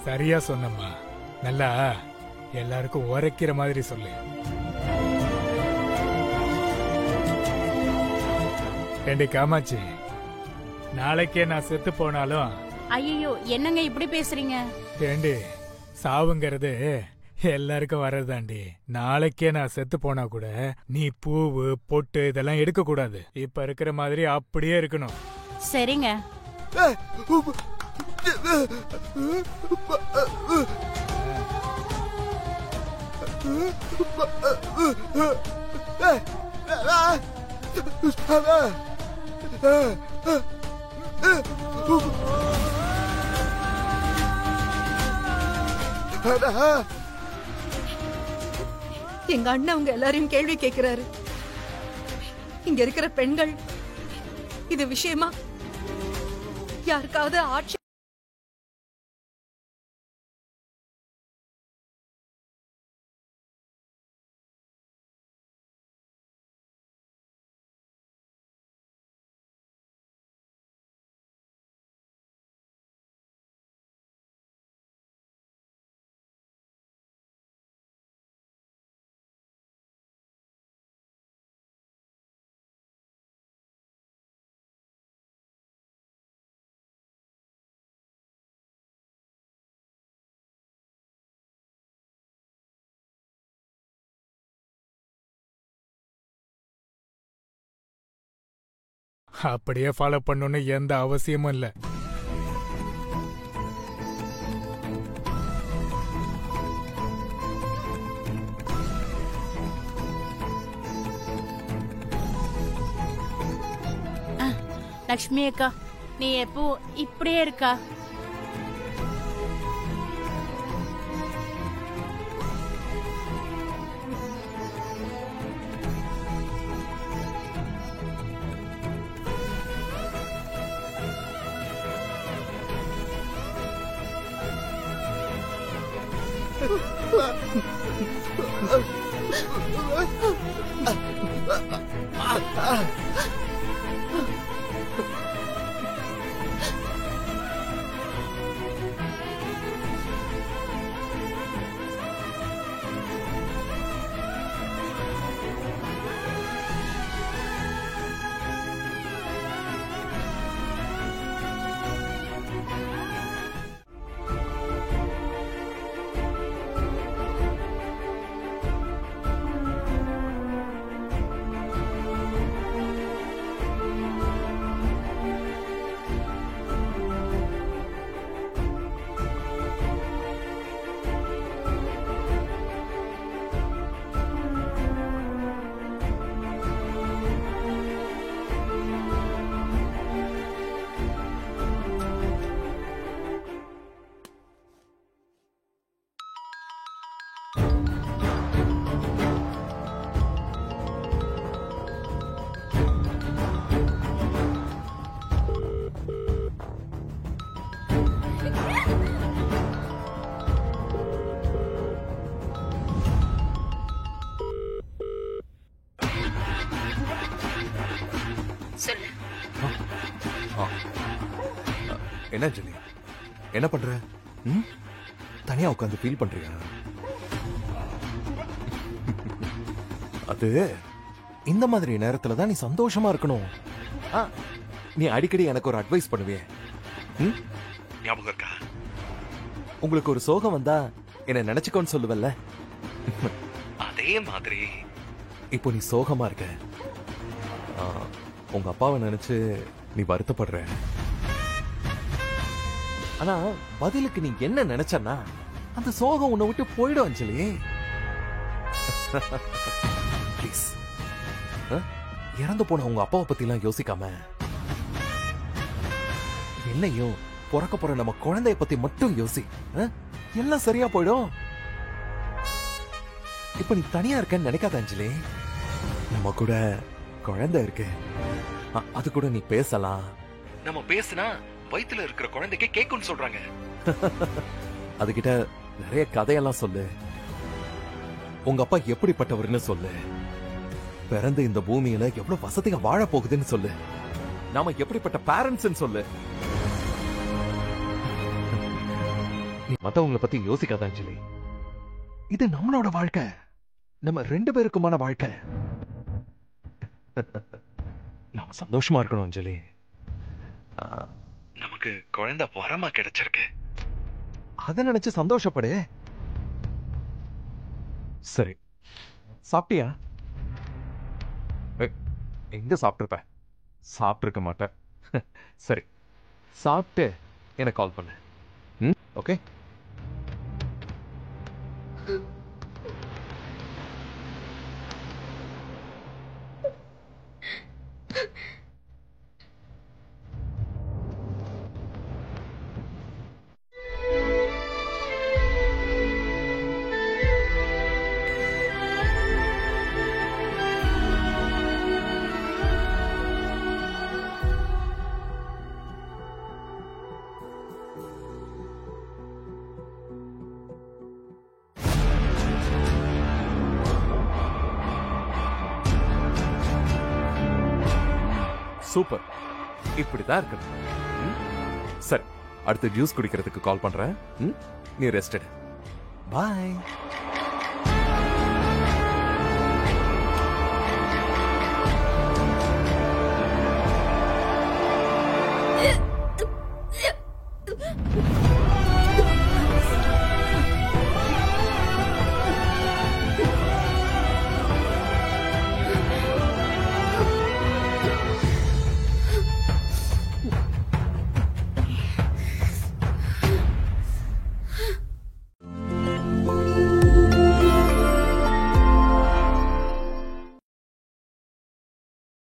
சரியா சொன்னம்மா. நல்லா எல்லாருக்கும் உரைக்கிற மாதிரி சொல்லு. ஏண்டி காமாட்சி, நாளைக்கே நான் செத்து போனாலும். ஐயோ, என்னங்க இப்படி பேசுறீங்க? ஏண்டி, சாவுங்கிறது எல்லாருக்கும் வர்றதுதாண்டி. நாளைக்கே நான் செத்து போனா கூட நீ பூவு பொட்டு இதெல்லாம் எடுக்க கூடாது. இப்ப இருக்கிற மாதிரி அப்படியே இருக்கணும். சரிங்க. எங்க அண்ணன் அவங்க எல்லாரையும் கேள்வி கேட்கிறாரு. இங்க இருக்கிற பெண்கள் இது விஷயமா யாருக்காவது ஆட்சி அப்படியே ஃபாலோ பண்ணணும்னு எந்த அவசியமும் இல்ல. லக்ஷ்மி அக்கா, நீ எப்போ இப்படியே இருக்கா? என்ன ஜெனி, என்ன பண்ற? தனியா உட்காந்து ஃபீல் பண்றியா? அது இந்த மாதிரி நேரத்துல தான் நீ சந்தோஷமா இருக்கணும். நீ அடிக்கடி எனக்கு ஒரு அட்வைஸ் பண்ணுவியே, ஞாபகம் இருக்கா? உங்களுக்கு ஒரு சோகம் வந்தா என்ன நினைச்சுக்கோன்னு சொல்லுவல்ல, அதே மாதிரி இப்போ நீ சோகமா இருக்க. உங்க அப்பாவை நினைச்சு நீ வருத்தப்படுற. ஆனா பதிலுக்கு நீ என்ன நினைச்சன்னா அந்த சோகம் உன்னை விட்டு போயிடும் அஞ்சலி. ப்ளீஸ், இறந்து போன உங்க அப்பாவை பத்தி எல்லாம் யோசிக்காம என்னையும் பிறக்க போற நம்ம குழந்தைய பத்தி மட்டும் யோசி. எல்லாம் சரியா போயிடும். இப்ப நீ தனியா இருக்கன்னு நினைக்காத அஞ்சலி. நம்ம கூட குழந்தை இருக்கு, அது கூட நீ பேசலாம். நம்ம பேசினா வயித்துல இருக்கிற குழந்தைக்கு கேக்குன்னு சொல்றாங்க. அதுகிட்ட நிறைய கதையெல்லாம் சொல்லு. உங்க அப்பா எப்படிப்பட்டவர்னு சொல்லு. பிறந்து இந்த பூமியில எவ்வளவு வசதியா வாழ போகுதுன்னு சொல்லு. நாம எப்படிப்பட்ட பேரண்ட்ஸ் சொல்லு. நீ மத்தவங்கள பத்தி யோசிக்காத அஞ்சலி. இது நம்மளோட வாழ்க்கை, நம்ம 2 பேருக்குமான வாழ்க்கை. நாம சந்தோஷமா இருக்கணும் அஞ்சலி. நமக்கு குழந்தை வரமா கிடைச்சிருக்கு, அத நினைச்சு சந்தோஷப்படு. சரி, சாப்பிட்டியா? எங்க சாப்பிட்டிருப்ப? சாப்பிட்டிருக்க மாட்டேன். சரி, சாப்பிட்டு எனக்கு கால் பண்ணு. ஓகே? சூப்பர், இப்படிதான் இருக்கு. சரி, அடுத்து ஜூஸ் குடிக்கிறதுக்கு கால் பண்றேன். நீ ரெஸ்ட் எடு. பாய்.